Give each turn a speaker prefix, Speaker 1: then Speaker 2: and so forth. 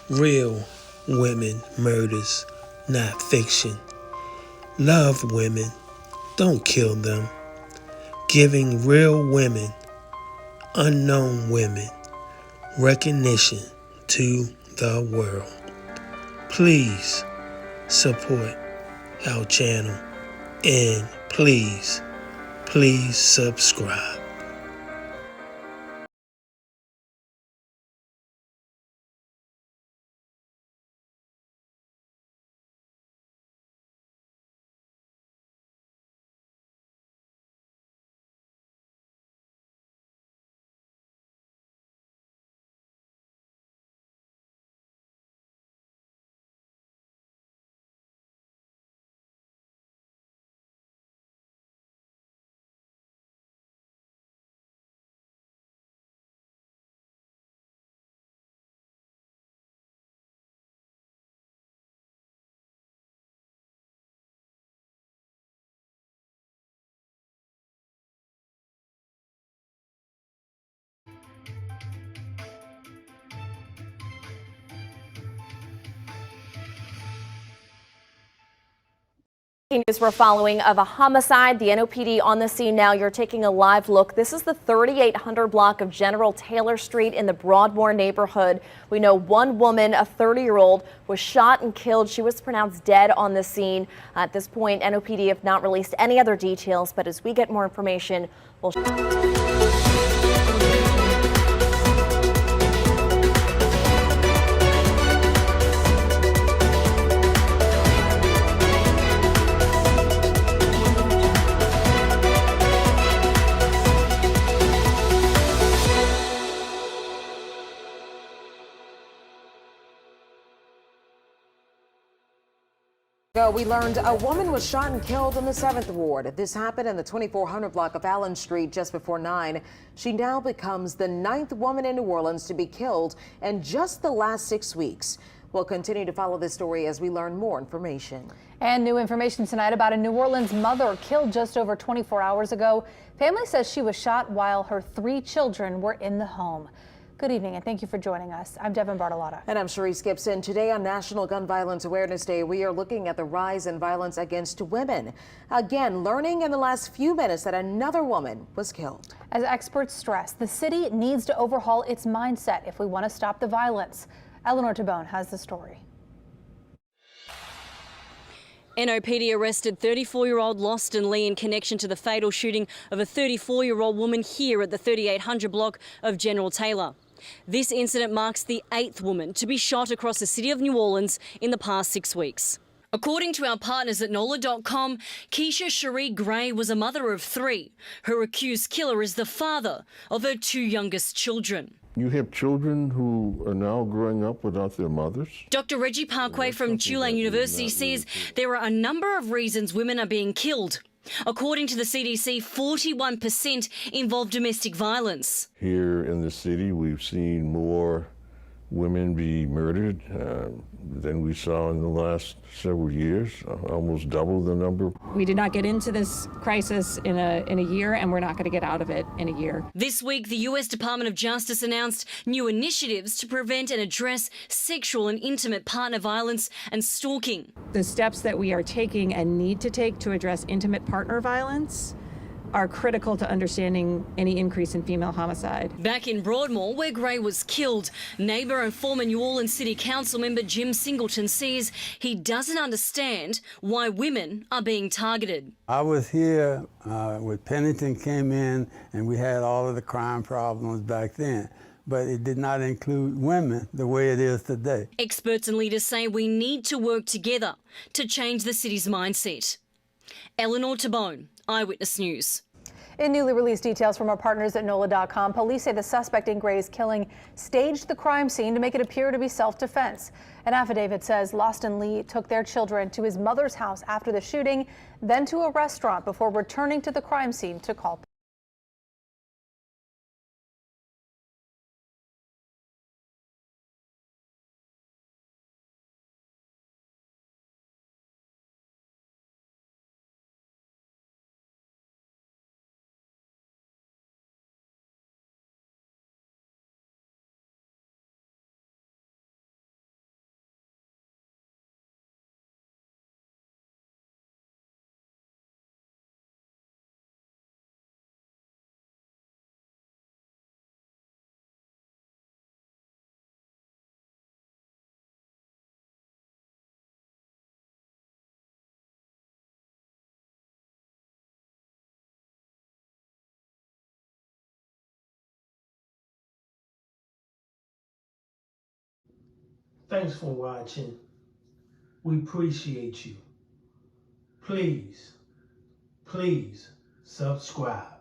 Speaker 1: Real women murders, not fiction. Love women, don't kill them. Giving real women, unknown women, recognition to the world. Please support our channel and please subscribe.
Speaker 2: News we're following of a homicide. The NOPD on the scene now. You're taking a live look. This is the 3800 block of General Taylor Street in the Broadmoor neighborhood. We know one woman, a 30-year-old, was shot and killed. She was pronounced dead on the scene. At this point, NOPD have not released any other details, but as we get more information, we'll
Speaker 3: We learned a woman was shot and killed in the 7th Ward. This happened in the 2400 block of Allen Street just before 9. She now becomes the 9th woman in New Orleans to be killed in just the last 6 weeks. We'll continue to follow this story as we learn more information.
Speaker 4: And new information tonight about a New Orleans mother killed just over 24 hours ago. Family says she was shot while her 3 children were in the home. Good evening and thank you for joining us. I'm Devin Bartolotta.
Speaker 3: And I'm Cherie Gibson. Today on National Gun Violence Awareness Day, we are looking at the rise in violence against women. Again, learning in the last few minutes that another woman was killed.
Speaker 4: As experts stress, the city needs to overhaul its mindset if we want to stop the violence. Eleanor Tabone has the story.
Speaker 5: NOPD arrested 34-year-old Loston Lee in connection to the fatal shooting of a 34-year-old woman here at the 3800 block of General Taylor. This incident marks the 8th woman to be shot across the city of New Orleans in the past 6 weeks. According to our partners at NOLA.com, Keisha Cherrie Gray was a mother of 3. Her accused killer is the father of her 2 youngest children.
Speaker 6: You have children who are now growing up without their mothers.
Speaker 5: Dr. Reggie Parkway from Tulane University says there are a number of reasons women are being killed. According to the CDC, 41% involve domestic violence.
Speaker 6: Here in the city, we've seen more women be murdered than we saw in the last several years, almost double the number.
Speaker 7: We did not get into this crisis in a year, and we're not going to get out of it in a year.
Speaker 5: This week, the U.S. Department of Justice announced new initiatives to prevent and address sexual and intimate partner violence and stalking.
Speaker 7: The steps that we are taking and need to take to address intimate partner violence are critical to understanding any increase in female homicide.
Speaker 5: Back in Broadmoor, where Gray was killed, neighbour and former New Orleans City Council member Jim Singleton says he doesn't understand why women are being targeted.
Speaker 8: I was here when Pennington came in and we had all of the crime problems back then, but it did not include women the way it is today.
Speaker 5: Experts and leaders say we need to work together to change the city's mindset. Eleanor Tabone, Eyewitness News.
Speaker 4: In newly released details from our partners at NOLA.com, police say the suspect in Gray's killing staged the crime scene to make it appear to be self-defense. An affidavit says Loston Lee took their children to his mother's house after the shooting, then to a restaurant before returning to the crime scene to call
Speaker 1: Thanks for watching. We appreciate you. Please subscribe.